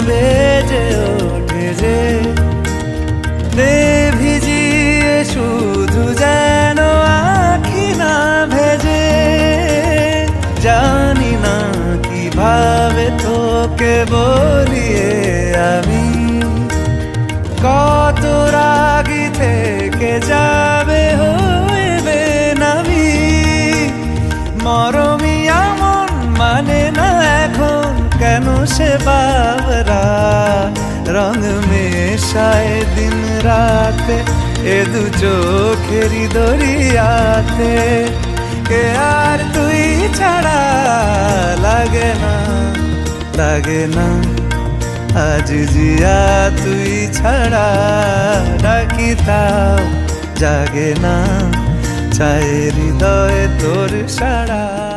বেজে ওঠে যে ভিজিয়ে শুধু যেন আঁখি না ভেজে। জানি না কিভাবে তোকে বলিয়ে আমি কত রাগি থেকে যাবে হইবে নামি। মরমি এমন মানে না এখন কেন সে বাবরা রং মেশায় দিন রাতে এ দু চোখেরই দরিয়াতে। কে আর তুই ছাড়া লাগে না লাগে না আজ জিয়া তুই ছাড়া ডাকি তাও জাগে না চায় হৃদয় তোর সাড়া।